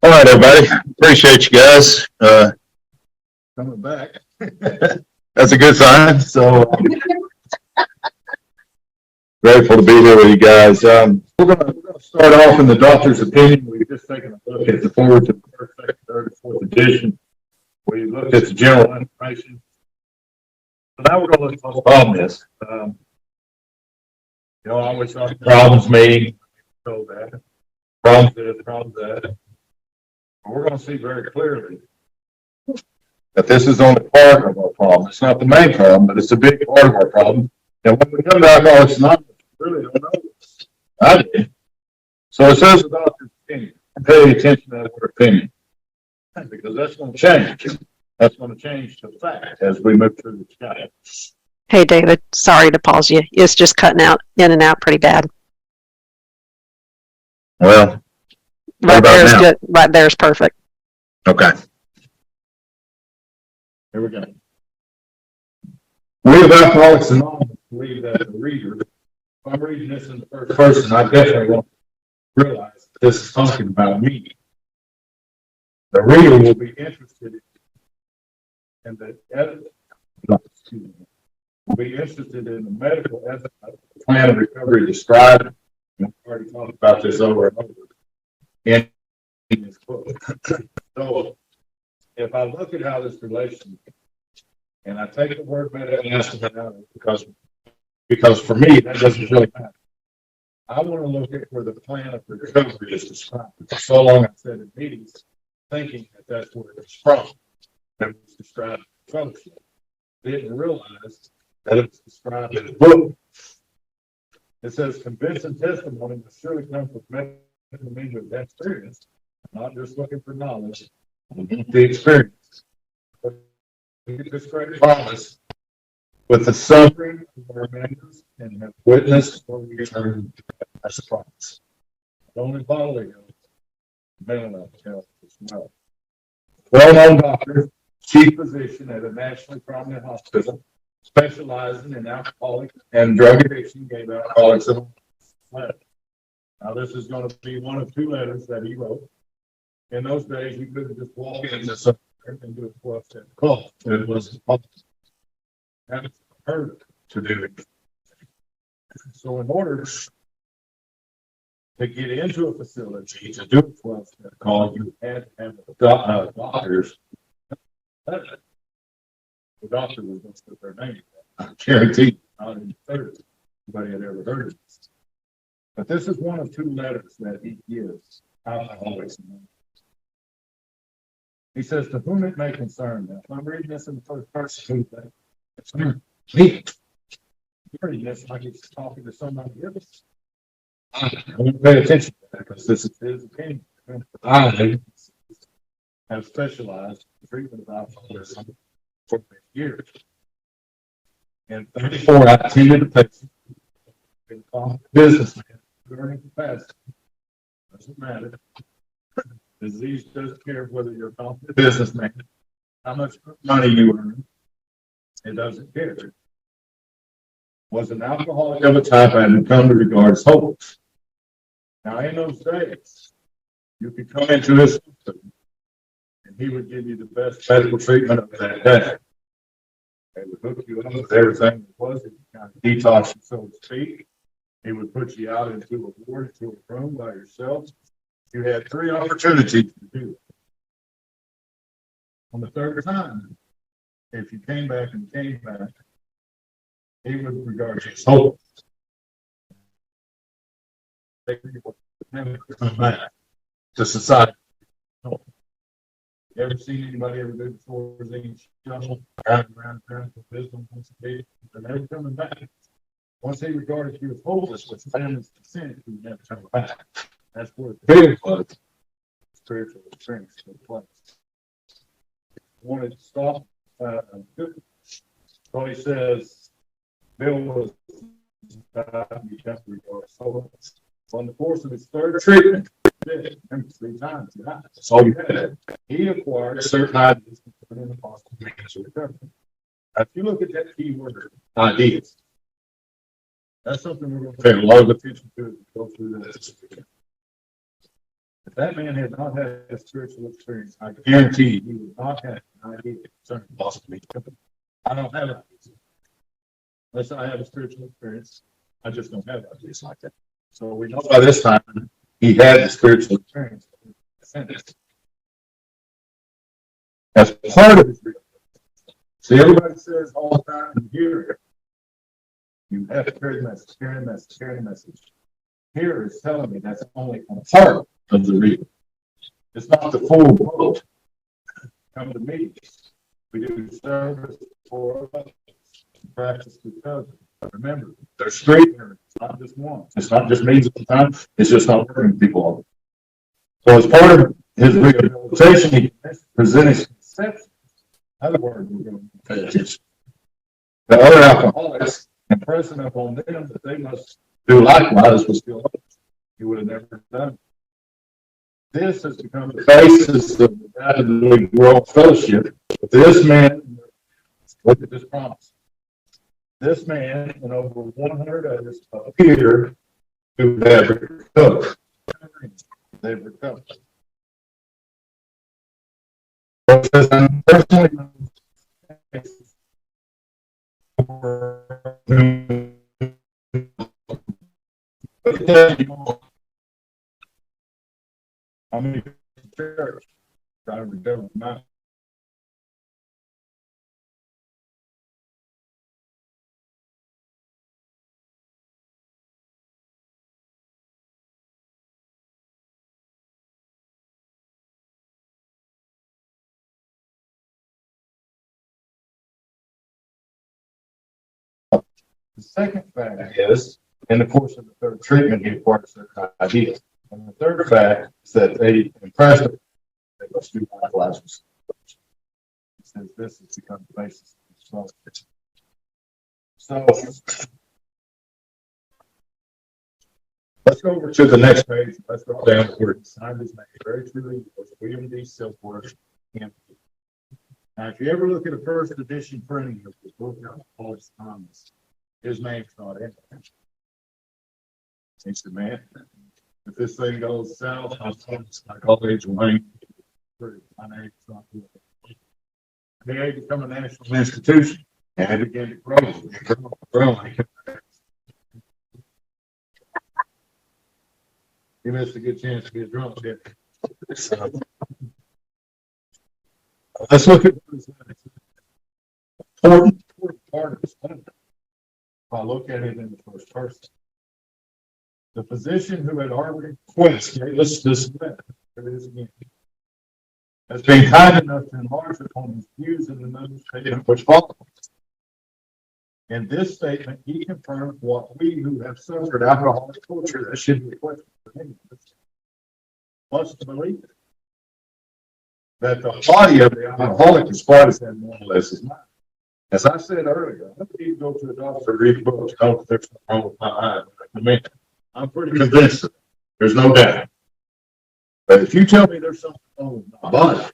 All right, everybody. Appreciate you guys coming back. That's a good sign. So grateful to be here with you guys. We're gonna start off in the doctor's opinion. We've just taken a look at the forward to the first, second, third, and fourth edition. We looked at the general information. So now we're going to look at what the problem is. I always thought problems me, so that problems this, problems that. We're going to see very clearly that this is only part of our problem. It's not the main problem, but it's a big part of our problem. And when we come to Alcoholics Anonymous, we really don't know this. I did. So it says the doctor's opinion. Pay attention to that word opinion, because that's going to change. That's going to change to fact as we move through the sky. Hey, David, sorry to pause you. It's just cutting out in and out pretty bad. Well, Right there's good. Right there's perfect. Okay. Here we go. We of Alcoholics Anonymous believe that the reader, if I'm reading this in the first person, I definitely won't realize that this is talking about me. The reader will be interested in the evidence. Will be interested in the medical evidence of the plan of recovery described. We've already talked about this over and over in this book. So if I look at how this relation, and I take the word meta-analysis out of it because for me that doesn't really matter. I want to look at where the plan of recovery is described. For so long I said in meetings, thinking that that's where it's from. That it was described in fellowship. Didn't realize that it was described in the book. It says convincing testimony must surely come from medical means of experience, not just looking for knowledge. The experience. We get this great promise with the suffering of our members and have witnessed what we return as a promise. Only bodily health, mental health as well. Well-known doctor, chief physician at a nationally prominent hospital, specializing in alcoholic and drug addiction, gave Alcoholics Anonymous letter. Now, this is going to be one of two letters that he wrote. In those days, you couldn't just walk into somewhere and do a 12-step call. It was public. And it's heard to do it. So, in order to get into a facility to do a 12-step call, you had to have a doctor's letter. The doctor was going to put their name. I guarantee not in the 30s anybody had ever heard of this. But this is one of two letters that he gives Alcoholics Anonymous. He says, to whom it may concern. Now, if I'm reading this in the first person, it's me. You're reading this like he's talking to somebody else. I won't pay attention to that because this is his opinion. I have specialized in treatment of alcoholism for years. And 34, I attended a patient, been called a businessman, learning capacity. Doesn't matter. Disease doesn't care whether you're a competent businessman, how much money you earn. It doesn't care. Was an alcoholic of a type I had come to regard as hopeless. Now, in those days, you could come into his hospital and he would give you the best medical treatment of that day. They would hook you up with everything that was. He would kind of detox you, so to speak. He would put you out into a ward, into a room by yourself. You had 3 opportunities to do it. On the third time, if you came back and came back, he would regard you as hopeless. They would never come back to society. You ever seen anybody ever do before being shuffled around for wisdom once a day? They're never coming back. Once he regarded you as hopeless with family's consent, he would never come back. That's where the big was. Spiritual experience took place. Wanted to stop. So he says, Bill was on the course of his third treatment, 3 times. That's all you had. He acquired certain ideas in the possible means of recovery. Now, if you look at that key word, ideas, that's something we're going to pay a lot of attention to as we go through this. If that man had not had a spiritual experience, I guarantee he would not have an idea concerning possibly. I don't have ideas. Unless I have a spiritual experience, I just don't have ideas like that. So we know by this time he had the spiritual experience. As part of his real. See, everybody says all the time, you hear it. You have to carry the message, carry the message, carry the message. Here is telling me that's only a part of the real. It's not the full boat. Come to me. We do service for others. Practice with others. Remember, there's three. It's not just one. It's not just means at the time. It's just not bringing people all. So as part of his rehabilitation, he presented his conception. Other words, we're going to pay attention. The other alcoholics, impressing upon them that they must do likewise was still others. He would have never done it. This has become the basis of the rapidly growing fellowship. This man, look at this promise. This man and over 100 others appear to have recovered. They've recovered. Personally, how many church try to recover not? The second fact is, in the course of the third treatment, he acquired certain ideas. And the third fact is that they impressed him. They must do likewise. He says this has become the basis of his So let's go over to the next page. Let's go down where he signed his name. Very truly, William D. Silkworth. Now, if you ever look at a first edition printing of his book, Alcoholics Anonymous, his name's not in there. He said, man, if this thing goes south, I call Age Wayne. My name's not here. They had become a national institution and it began to grow. He missed a good chance to get drunk, didn't he? So, let's look at important part of this. If I look at it in the first person, the physician who had already quit, there it is again, has been kind enough to enlarge upon his views in the notice statement which follows. In this statement, he confirms what we who have suffered alcoholic torture, that should be a question for any of us, must believe that the body of the alcoholic is quite as abnormal as his mind. As I said earlier, I don't need to go to the doctor to read books to know if there's something wrong with my eye. I mean, I'm pretty convinced of it. There's no doubt. But if you tell me there's something wrong with my body,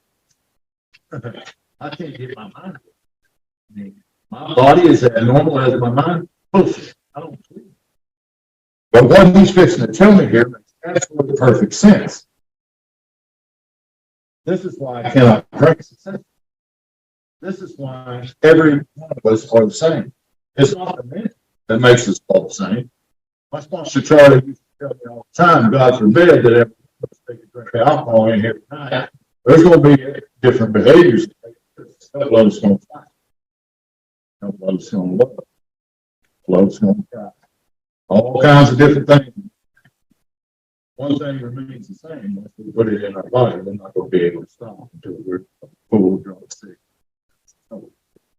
I can't get my mind. I mean, my body is as normal as my mind. Bullshit. I don't believe it. But what he's fixing to tell me here makes absolutely perfect sense. This is why I cannot practice it. This is why every one of us are the same. It's not the minute that makes us all the same. My sponsor Charlie used to tell me all the time, God forbid that everyone take a drink of alcohol in here tonight. There's going to be different behaviors. Love's going to fight. Love's going to love. Love's going to cry. All kinds of different things. One thing remains the same. Once we put it in our body, we're not going to be able to stop until we're full, drunk, sick. So,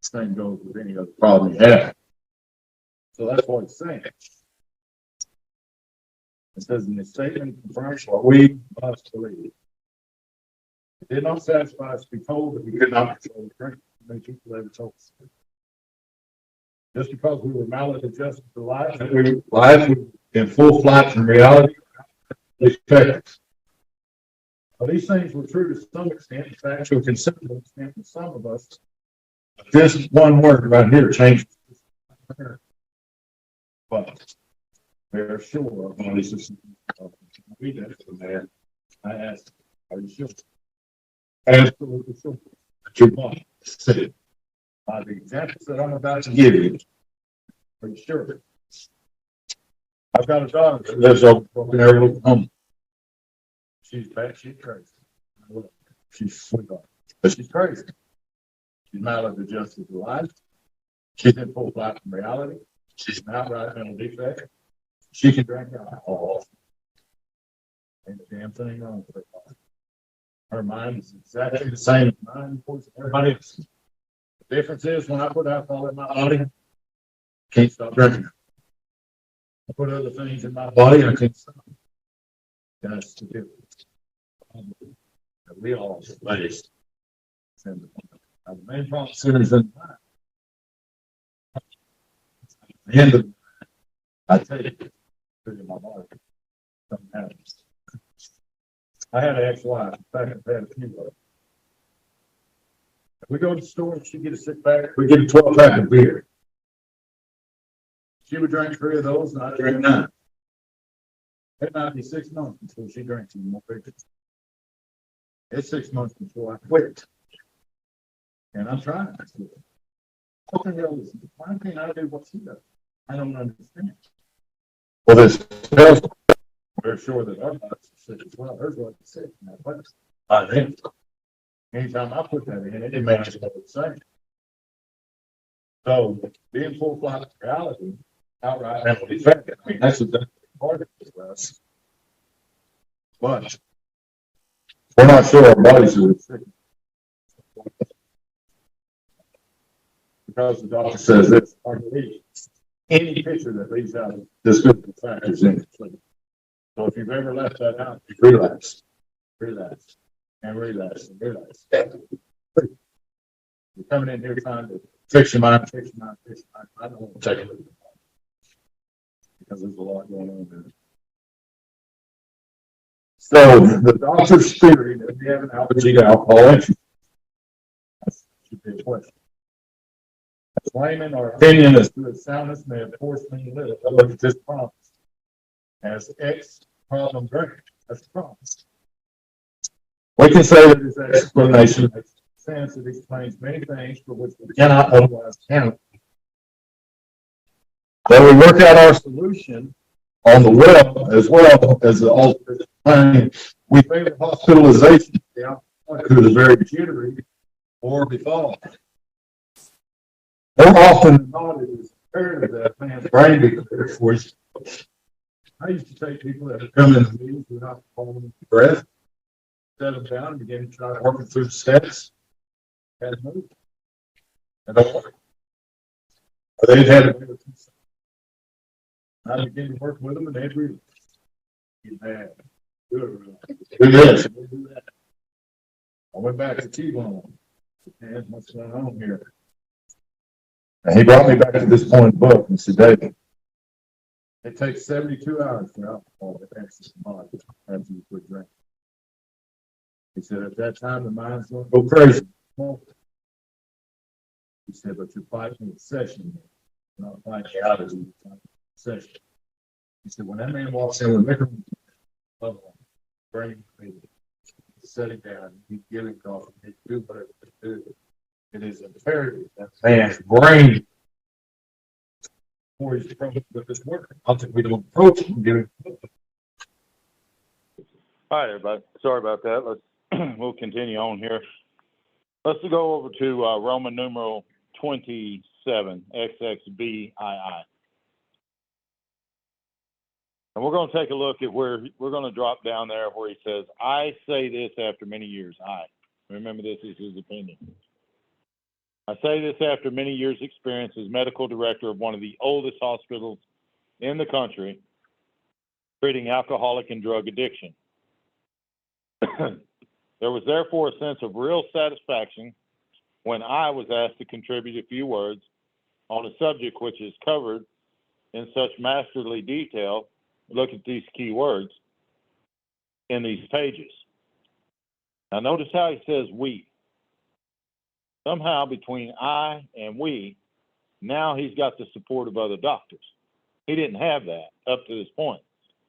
same goes with any other problem you have. So that's what it's saying. It says in the statement confirms what we must believe. It did not satisfy us to be told that we could not control the drink. Many people ever told us. Just because we were maladjusted to life, that we were in full flight from reality, expected. Well, these things were true to some extent, in fact, to a considerable extent to some of us. This one word right here changed. But they're sure of all these we did for the man. I asked, are you sure? Absolutely sure. But your body said, by the examples that I'm about to give you, are you sure? I've got a daughter that lives over Broken Arrow, Oklahoma. She's bad, she's crazy. She's sweetheart, but she's crazy. She's maladjusted to life. She's in full flight from reality. She's an outright mental defect. She can drink alcohol. Ain't a damn thing wrong with her. Her mind is exactly the same as mine, as everybody else. The difference is when I put alcohol in my body, I can't stop drinking. I put other things in my body, I can't stop. That's the difference. We all face. And the main problem centers in the mind. At the end of the night, I take it to my body. Something happens. I had an ex-wife. In fact, I've had a few of them. If we go to the store and she get a six pack, we get a 12-pack of beer. She would drink 3 of those and I drink 9. It might be 6 months until she drinks any more beer. It's 6 months before I quit. And I'm trying to quit. What the hell is it? Why can't I do what she does? I don't understand. Well, this tells me we're sure that our bodies are sick as well. Hers wasn't sick in that place. I think. Anytime I put that in, it makes it the same. So, being full flight of reality, outright mental defect, I mean, that's exactly part of it for us. But we're not sure our bodies are sick. Because the doctor says this, I believe any picture that leaves out this physical factors in it. So if you've ever left that out, you relapse, and relapse. You're coming in here trying to fix your mind. I don't want to take it because there's a lot going on there. So the doctor's theory that we have an allergy to alcohol entry. That should be a question. Claiming our opinion as to its soundness may have forced me to live. I look at this problem as X problem drink. That's the problem. We can say that this explanation makes sense. It explains many things for which we cannot otherwise account. Then we work out our solution on the web as well as the alternate plan. We favor hospitalization of the alcoholic who is very jittery or befallen. More often than not, it is imperative that man's brain be clear for his. I used to take people that would come in the meetings without holding breath, set them down, and begin to try working through the steps. And move. And don't work. Or they'd have it. I began to work with them, and they'd read it. Do this, do that. I went back to T-Bone. Man, what's going on here? And he brought me back to this point in the book and said, David, it takes 72 hours for alcohol to exit the body after you quit drinking. He said, at that time, the mind's going to go crazy. He said, but you're fighting the obsession, not fighting the allergy, obsession. He said, when that man walks in with liquor, bring me, set it down, he's giving coffee, he do whatever he do. It is imperative that man's brain, before he's approached with this work, I think we don't approach him, give him. All right, everybody. Sorry about that. We'll continue on here. Let's go over to Roman numeral 27, XXBII. And we're going to take a look at where we're going to drop down there where he says, I say this after many years. Remember, this is his opinion. I say this after many years' experience as medical director of one of the oldest hospitals in the country treating alcoholic and drug addiction. There was therefore a sense of real satisfaction when I was asked to contribute a few words on a subject which is covered in such masterly detail. Look at these key words in these pages. Now notice how he says we. Somehow between I and we, now he's got the support of other doctors. He didn't have that up to this point.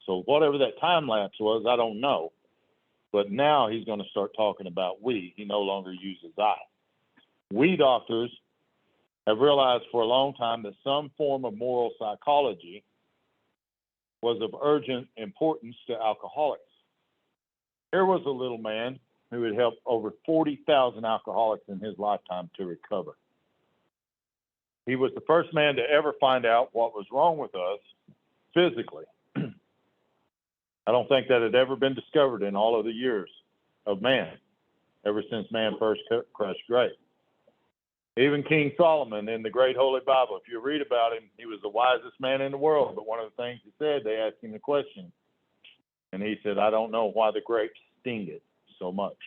So whatever that time lapse was, I don't know. But now he's going to start talking about we. He no longer uses I. We doctors have realized for a long time that some form of moral psychology was of urgent importance to alcoholics. Here was a little man who had helped over 40,000 alcoholics in his lifetime to recover. He was the first man to ever find out what was wrong with us physically. I don't think that had ever been discovered in all of the years of man, ever since man first crushed grapes. Even King Solomon in the Great Holy Bible, if you read about him, he was the wisest man in the world. But one of the things he said, they asked him the question, and he said, I don't know why the grapes sting it so much.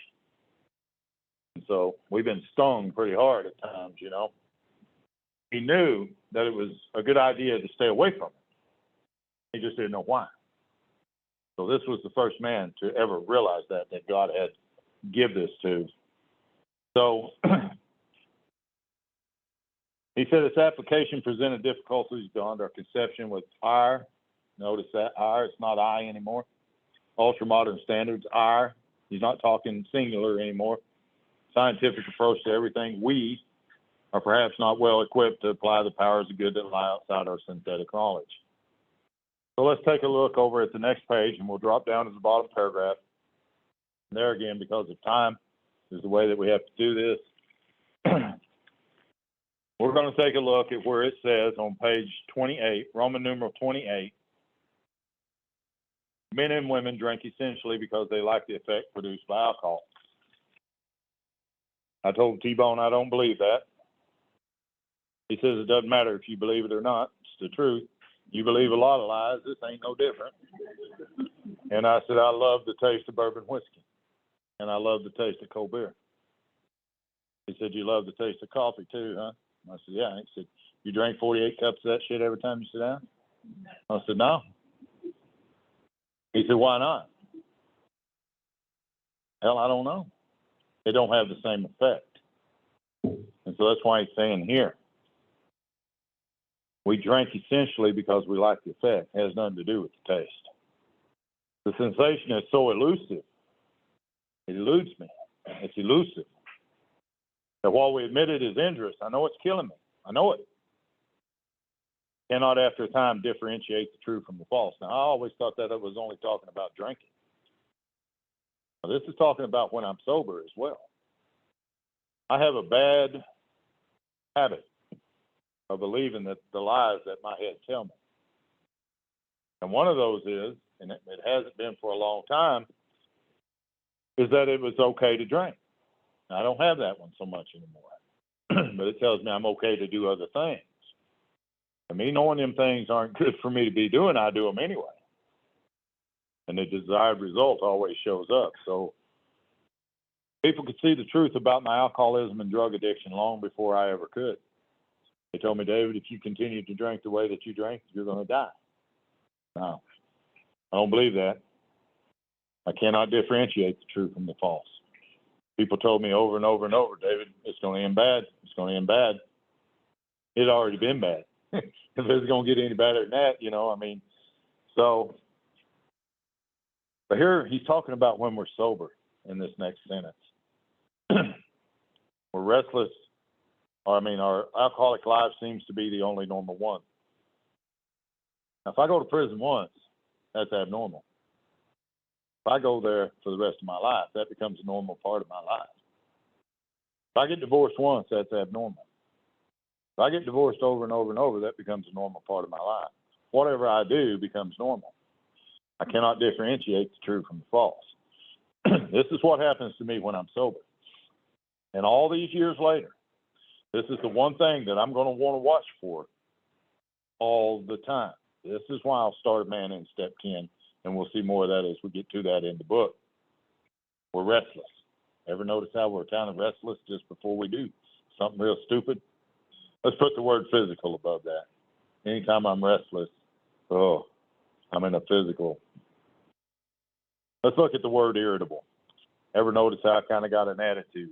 And so we've been stung pretty hard at times, you know. He knew that it was a good idea to stay away from it. He just didn't know why. So this was the first man to ever realize that God had give this to. So he said its application presented difficulties beyond our conception with our, notice that, our, it's not I anymore. Ultra-modern standards, our, he's not talking singular anymore. Scientific approach to everything. We are perhaps not well equipped to apply the powers of good that lie outside our synthetic knowledge. So let's take a look over at the next page, and we'll drop down to the bottom paragraph. And there again, because of time, is the way that we have to do this. We're going to take a look at where it says on page 28, Roman numeral 28, men and women drink essentially because they like the effect produced by alcohol. I told T-Bone I don't believe that. He says it doesn't matter if you believe it or not. It's the truth. You believe a lot of lies. This ain't no different. And I said, I love the taste of bourbon whiskey. And I love the taste of cold beer. He said, you love the taste of coffee too, huh? I said, yeah. He said, you drink 48 cups of that shit every time you sit down? I said, no. He said, why not? Hell, I don't know. They don't have the same effect. And so that's why he's saying here, we drink essentially because we like the effect. It has nothing to do with the taste. The sensation is so elusive. It eludes me. It's elusive. That while we admit it is injurious, I know it's killing me. I know it. Cannot after a time differentiate the true from the false. Now, I always thought that it was only talking about drinking. Now, this is talking about when I'm sober as well. I have a bad habit of believing that the lies that my head tell me. And one of those is, and it hasn't been for a long time, is that it was okay to drink. Now, I don't have that one so much anymore. But it tells me I'm okay to do other things. And me knowing them things aren't good for me to be doing, I do them anyway. And the desired result always shows up. So people could see the truth about my alcoholism and drug addiction long before I ever could. They told me, David, if you continue to drink the way that you drink, you're going to die. No, I don't believe that. I cannot differentiate the true from the false. People told me over and over and over, David, it's going to end bad. It's going to end bad. It had already been bad. If it's going to get any better than that, you know, I mean, so. But here he's talking about when we're sober in this next sentence. We're restless. Our alcoholic life seems to be the only normal one. Now, if I go to prison once, that's abnormal. If I go there for the rest of my life, that becomes a normal part of my life. If I get divorced once, that's abnormal. If I get divorced over and over and over, that becomes a normal part of my life. Whatever I do becomes normal. I cannot differentiate the true from the false. This is what happens to me when I'm sober. And all these years later, this is the one thing that I'm going to want to watch for all the time. This is why I'll start a man in step 10, and we'll see more of that as we get to that in the book. We're restless. Ever notice how we're kind of restless just before we do something real stupid? Let's put the word physical above that. Anytime I'm restless, I'm in a physical. Let's look at the word irritable. Ever notice how I kind of got an attitude?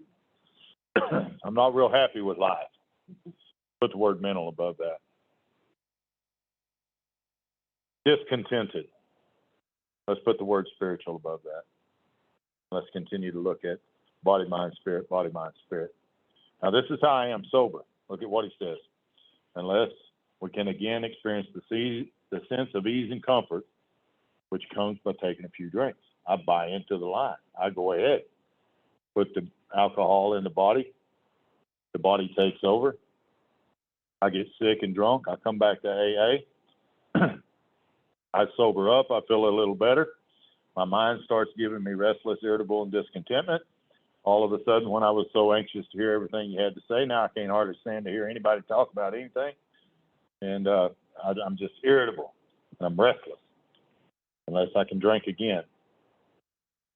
I'm not real happy with life. Put the word mental above that. Discontented. Let's put the word spiritual above that. Let's continue to look at body, mind, spirit, body, mind, spirit. Now, this is how I am sober. Look at what he says. Unless we can again experience the sense of ease and comfort, which comes by taking a few drinks. I buy into the line. I go ahead, put the alcohol in the body takes over. I get sick and drunk. I come back to AA. I sober up. I feel a little better. My mind starts giving me restless, irritable, and discontentment. All of a sudden, when I was so anxious to hear everything you had to say, now I can't hardly stand to hear anybody talk about anything. And I'm just irritable, and I'm restless, unless I can drink again.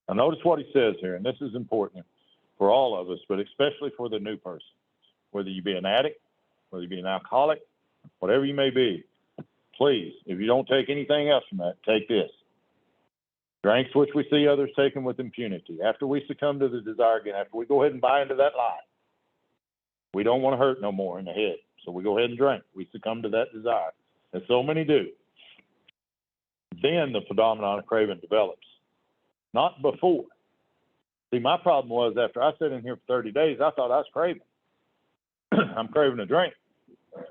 Now, notice what he says here, and this is important for all of us, but especially for the new person. Whether you be an addict, whether you be an alcoholic, whatever you may be, please, if you don't take anything else from that, take this. Drinks which we see others taking with impunity. After we succumb to the desire again, after we go ahead and buy into that lie, we don't want to hurt no more in the head. So we go ahead and drink. We succumb to that desire. And so many do. Then the phenomenon of craving develops. Not before. See, my problem was after I sat in here for 30 days, I thought I was craving. I'm craving a drink.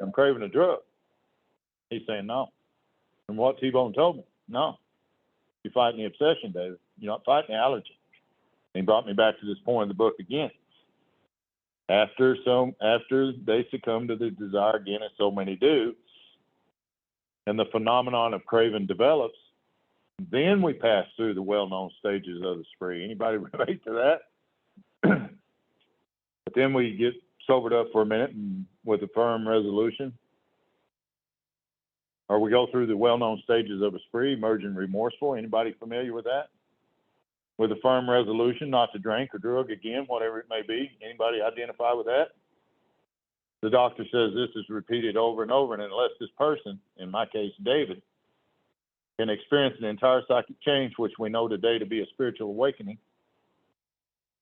I'm craving a drug. He's saying no. From what T-Bone told me, no. You're fighting the obsession, David. You're not fighting the allergy. And he brought me back to this point in the book again. After they succumb to the desire again, and so many do, and the phenomenon of craving develops, then we pass through the well-known stages of the spree. Anybody relate to that? But then we get sobered up for a minute and with a firm resolution. Or we go through the well-known stages of a spree, emerging remorseful. Anybody familiar with that? With a firm resolution not to drink or drug again, whatever it may be. Anybody identify with that? The doctor says this is repeated over and over, and unless this person, in my case, David, can experience an entire psychic change, which we know today to be a spiritual awakening,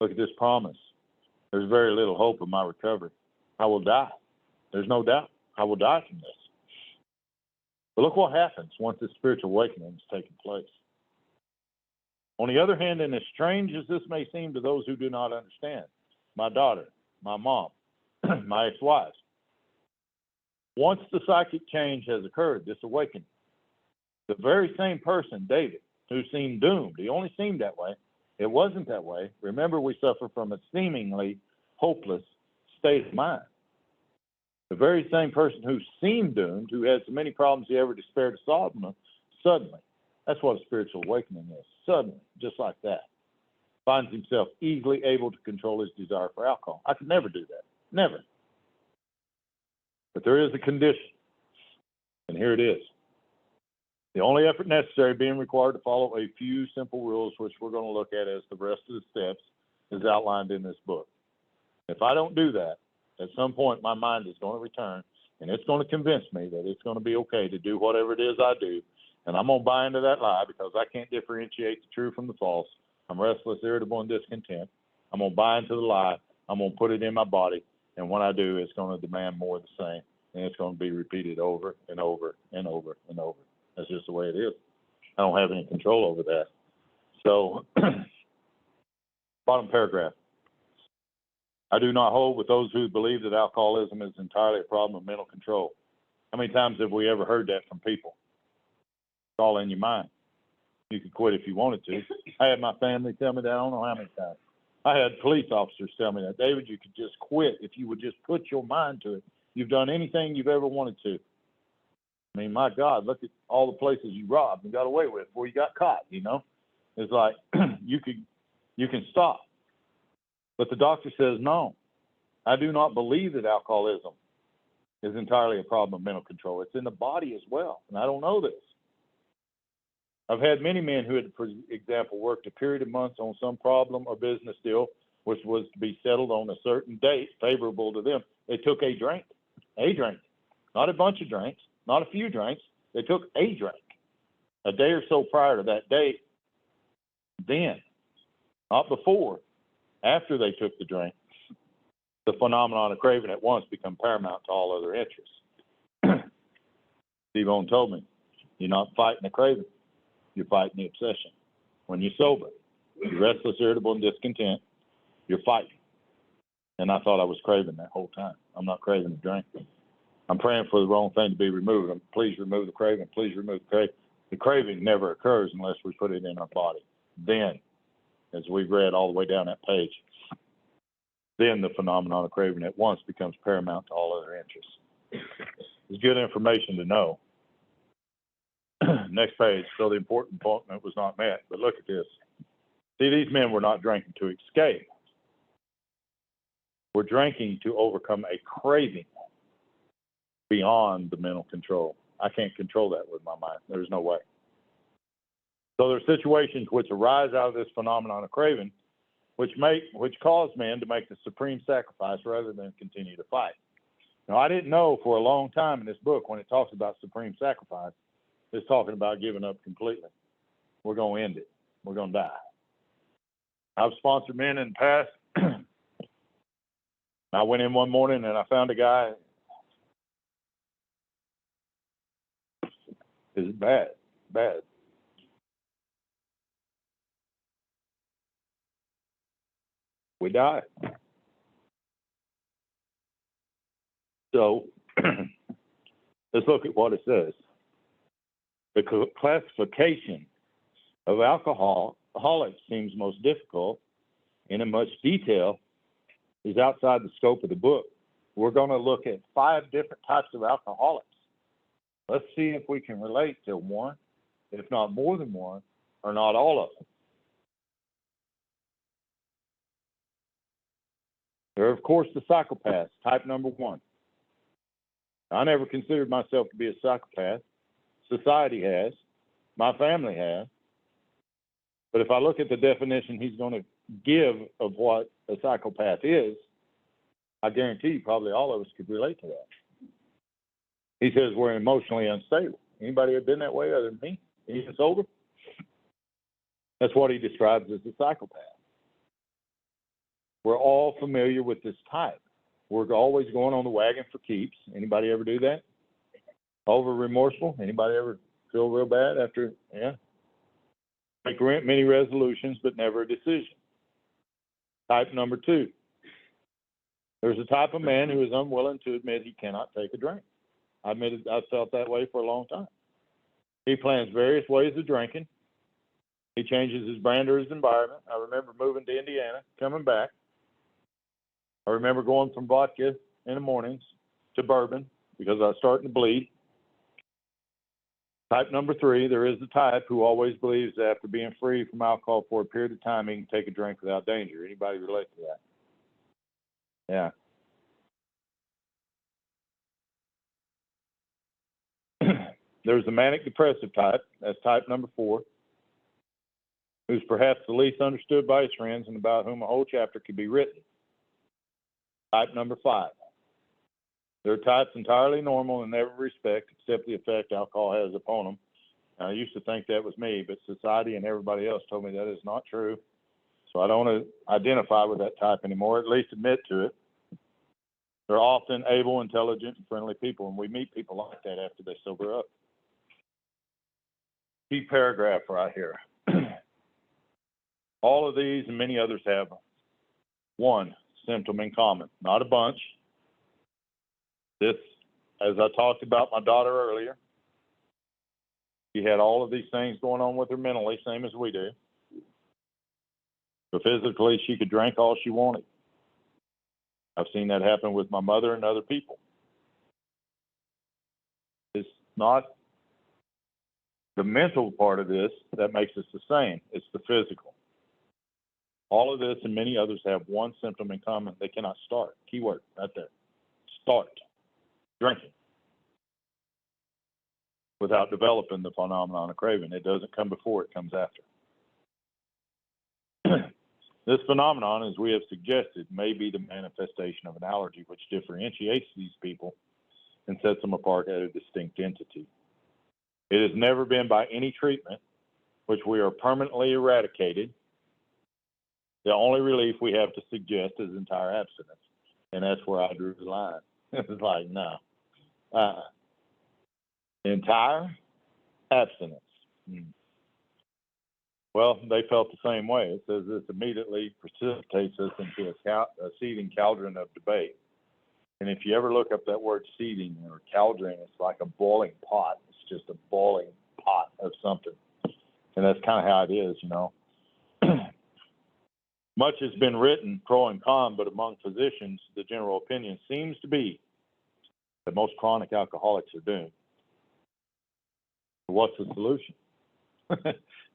look at this promise. There's very little hope of my recovery. I will die. There's no doubt. I will die from this. But look what happens once this spiritual awakening has taken place. On the other hand, and as strange as this may seem to those who do not understand, my daughter, my mom, my ex-wives, once the psychic change has occurred, this awakening, the very same person, David, who seemed doomed, he only seemed that way. It wasn't that way. Remember, we suffer from a seemingly hopeless state of mind. The very same person who seemed doomed, who had so many problems he ever despaired of solving them, suddenly, that's what a spiritual awakening is. Suddenly, just like that, finds himself easily able to control his desire for alcohol. I could never do that. Never. But there is a condition, and here it is. The only effort necessary being required to follow a few simple rules, which we're going to look at as the rest of the steps, is outlined in this book. If I don't do that, at some point my mind is going to return, and it's going to convince me that it's going to be okay to do whatever it is I do, and I'm going to buy into that lie because I can't differentiate the true from the false. I'm restless, irritable, and discontent. I'm going to buy into the lie. I'm going to put it in my body, and when I do, it's going to demand more of the same, and it's going to be repeated over and over and over and over. That's just the way it is. I don't have any control over that. So, bottom paragraph. I do not hold with those who believe that alcoholism is entirely a problem of mental control. How many times have we ever heard that from people? It's all in your mind. You could quit if you wanted to. I had my family tell me that I don't know how many times. I had police officers tell me that. David, you could just quit if you would just put your mind to it. You've done anything you've ever wanted to. I mean, my God, look at all the places you robbed and got away with before you got caught, you know? It's like, you can stop. But the doctor says, no, I do not believe that alcoholism is entirely a problem of mental control. It's in the body as well, and I don't know this. I've had many men who had, for example, worked a period of months on some problem or business deal, which was to be settled on a certain date favorable to them. They took a drink, not a bunch of drinks, not a few drinks. They took a drink a day or so prior to that date. Then, not before, after they took the drink, the phenomenon of craving at once become paramount to all other interests. T-Bone told me, you're not fighting the craving, you're fighting the obsession when you're sober. You're restless, irritable, and discontent. You're fighting. And I thought I was craving that whole time. I'm not craving a drink. I'm praying for the wrong thing to be removed. Please remove the craving. Please remove the craving. The craving never occurs unless we put it in our body. Then, as we've read all the way down that page, then the phenomenon of craving at once becomes paramount to all other interests. It's good information to know. Next page. So the important point was not met. But look at this. See, these men were not drinking to escape. We're drinking to overcome a craving beyond the mental control. I can't control that with my mind. There's no way. So there are situations which arise out of this phenomenon of craving, which cause men to make the supreme sacrifice rather than continue to fight. Now, I didn't know for a long time in this book when it talks about supreme sacrifice, it's talking about giving up completely. We're going to end it. We're going to die. I've sponsored men in the past. I went in one morning and I found a guy. It's bad. We die. So let's look at what it says. The classification of alcoholics seems most difficult and in much detail is outside the scope of the book. We're going to look at 5 different types of alcoholics. Let's see if we can relate to one, if not more than one, or not all of them. There are, of course, the psychopaths, type number 1. I never considered myself to be a psychopath. Society has. My family has. But if I look at the definition he's going to give of what a psychopath is, I guarantee you probably all of us could relate to that. He says we're emotionally unstable. Anybody ever been that way other than me? Even sober? That's what he describes as a psychopath. We're all familiar with this type. We're always going on the wagon for keeps. Anybody ever do that? Over remorseful? Anybody ever feel real bad after? Yeah. Make many resolutions, but never a decision. Type number 2. There's a type of man who is unwilling to admit he cannot take a drink. I admitted I felt that way for a long time. He plans various ways of drinking. He changes his brand or his environment. I remember moving to Indiana, coming back. I remember going from vodka in the mornings to bourbon because I was starting to bleed. Type number 3, there is the type who always believes that after being free from alcohol for a period of time, he can take a drink without danger. Anybody relate to that? Yeah. There's the manic depressive type. That's type number 4, who's perhaps the least understood by his friends and about whom a whole chapter could be written. Type number 5. They're types entirely normal in every respect except the effect alcohol has upon them. Now, I used to think that was me, but society and everybody else told me that is not true. So I don't want to identify with that type anymore, at least admit to it. They're often able, intelligent, and friendly people, and we meet people like that after they sober up. Key paragraph right here. All of these and many others have one symptom in common, not a bunch. This, as I talked about my daughter earlier, she had all of these things going on with her mentally, same as we do. But physically, she could drink all she wanted. I've seen that happen with my mother and other people. It's not the mental part of this that makes us the same. It's the physical. All of this and many others have one symptom in common. They cannot start. Keyword right there. Start drinking without developing the phenomenon of craving. It doesn't come before, it comes after. This phenomenon, as we have suggested, may be the manifestation of an allergy which differentiates these people and sets them apart as a distinct entity. It has never been by any treatment which we are permanently eradicated. The only relief we have to suggest is entire abstinence. And that's where I drew the line. It's like, no. Entire abstinence. Well, they felt the same way. It says this immediately precipitates us into a seething cauldron of debate. And if you ever look up that word seething or cauldron, it's like a boiling pot. It's just a boiling pot of something. And that's kind of how it is, you know. Much has been written, pro and con, but among physicians, the general opinion seems to be that most chronic alcoholics are doomed. What's the solution?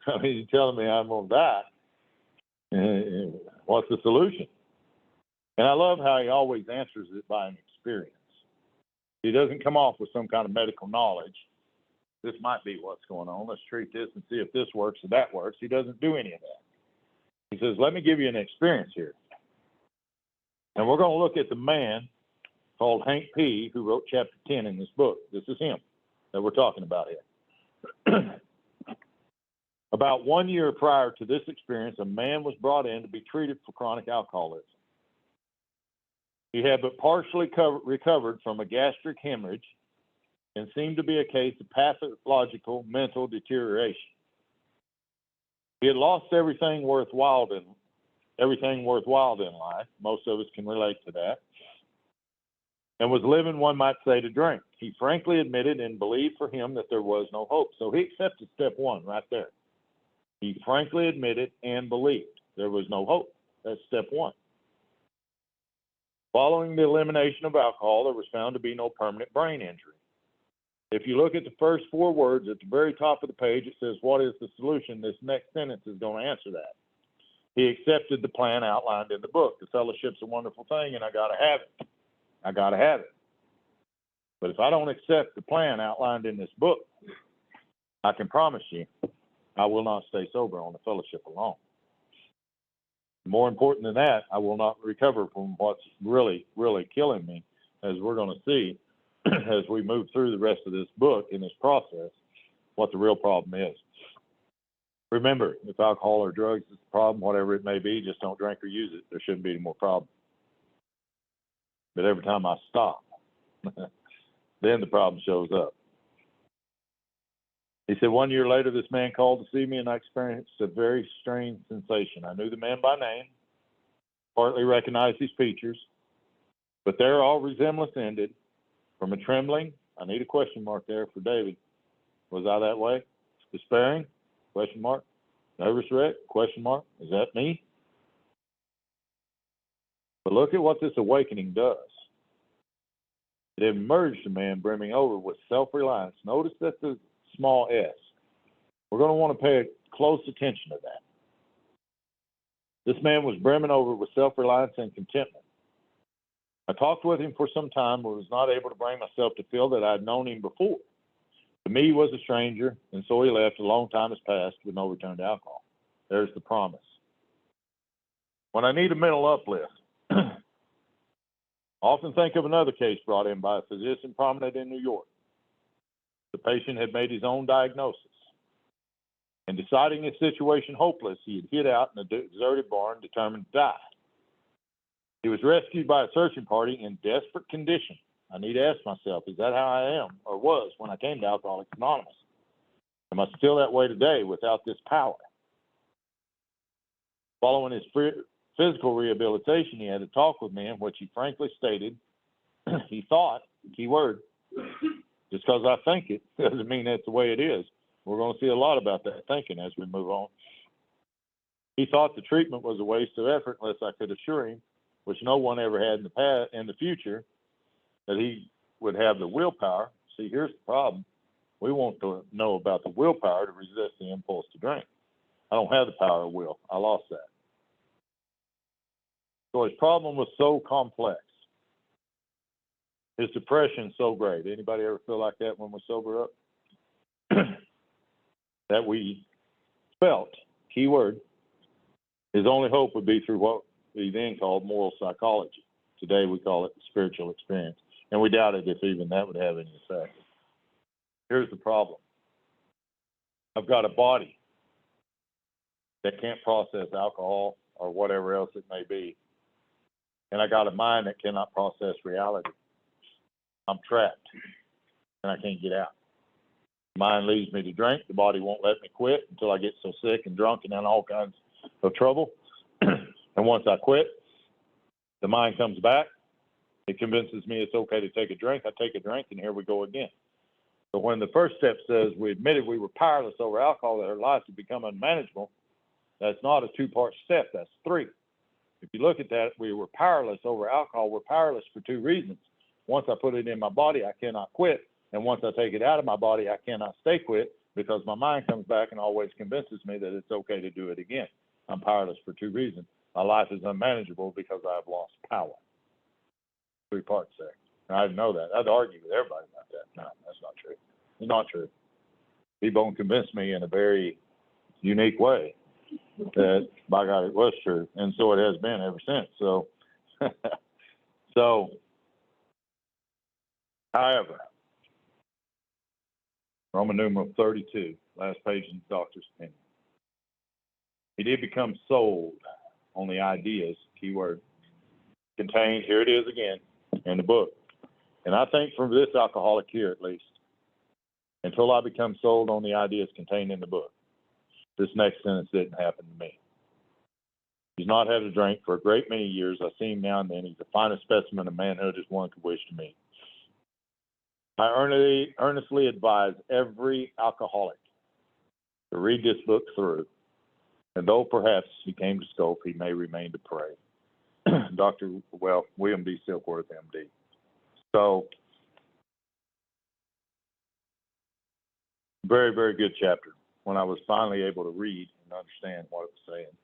I mean, you're telling me I'm going to die. What's the solution? And I love how he always answers it by an experience. He doesn't come off with some kind of medical knowledge. This might be what's going on. Let's treat this and see if this works or that works. He doesn't do any of that. He says, let me give you an experience here. And we're going to look at the man called Hank P., who wrote chapter 10 in this book. This is him that we're talking about here. About 1 year prior to this experience, a man was brought in to be treated for chronic alcoholism. He had but partially recovered from a gastric hemorrhage and seemed to be a case of pathological mental deterioration. He had lost everything worthwhile in life. Most of us can relate to that. And was living, one might say, to drink. He frankly admitted and believed for him that there was no hope. So he accepted step one right there. He frankly admitted and believed there was no hope. That's step one. Following the elimination of alcohol, there was found to be no permanent brain injury. If you look at the first four words at the very top of the page, it says, what is the solution? This next sentence is going to answer that. He accepted the plan outlined in the book. The fellowship's a wonderful thing, and I got to have it. I got to have it. But if I don't accept the plan outlined in this book, I can promise you I will not stay sober on the fellowship alone. More important than that, I will not recover from what's really, really killing me, as we're going to see as we move through the rest of this book in this process, what the real problem is. Remember, if alcohol or drugs is the problem, whatever it may be, just don't drink or use it. There shouldn't be any more problem. But every time I stop, then the problem shows up. He said, 1 year later, this man called to see me, and I experienced a very strange sensation. I knew the man by name, partly recognized his features, but there all resemblance ended. From a trembling, I need a question mark there for David. Was I that way? Despairing? Question mark. Nervous wreck? Question mark. Is that me? But look at what this awakening does. It emerged a man brimming over with self-reliance. Notice that the small s. We're going to want to pay close attention to that. This man was brimming over with self-reliance and contentment. I talked with him for some time, but was not able to bring myself to feel that I had known him before. To me, he was a stranger, and so he left. A long time has passed with no return to alcohol. There's the promise. When I need a mental uplift, often think of another case brought in by a physician prominent in New York. The patient had made his own diagnosis. And deciding his situation hopeless, he had hid out in a deserted barn, determined to die. He was rescued by a searching party in desperate condition. I need to ask myself, is that how I am or was when I came to Alcoholics Anonymous? Am I still that way today without this power? Following his physical rehabilitation, he had a talk with me in which he frankly stated he thought, key word, just because I think it doesn't mean that's the way it is. We're going to see a lot about that thinking as we move on. He thought the treatment was a waste of effort unless I could assure him, which no one ever had in the past, in the future, that he would have the willpower. See, here's the problem. We want to know about the willpower to resist the impulse to drink. I don't have the power of will. I lost that. So his problem was so complex. His depression so great. Anybody ever feel like that when we sober up? That we felt, key word, his only hope would be through what we then called moral psychology. Today we call it spiritual experience. And we doubted if even that would have any effect. Here's the problem. I've got a body that can't process alcohol or whatever else it may be. And I got a mind that cannot process reality. I'm trapped and I can't get out. Mind leads me to drink. The body won't let me quit until I get so sick and drunk and in all kinds of trouble. And once I quit, the mind comes back. It convinces me it's okay to take a drink. I take a drink, and here we go again. So when the first step says we admitted we were powerless over alcohol, that our lives had become unmanageable, that's not a two-part step. That's three. If you look at that, we were powerless over alcohol. We're powerless for two reasons. Once I put it in my body, I cannot quit. And once I take it out of my body, I cannot stay quit because my mind comes back and always convinces me that it's okay to do it again. I'm powerless for two reasons. My life is unmanageable because I've lost power. Three parts there. And I didn't know that. I'd argue with everybody about that. No, that's not true. It's not true. People can convince me in a very unique way that, by God, it was true. And so it has been ever since. So, however, Roman numeral 32, last page in the doctor's opinion. He did become sold on the ideas, keyword, contained, here it is again, in the book. And I think from this alcoholic here at least, until I become sold on the ideas contained in the book, this next sentence didn't happen to me. He's not had a drink for a great many years. I see him now and then. He's the finest specimen of manhood as one could wish to meet. I earnestly advise every alcoholic to read this book through, and though perhaps he came to scope, he may remain to pray. William D. Silkworth, MD. So, very, very good chapter when I was finally able to read and understand what it was saying.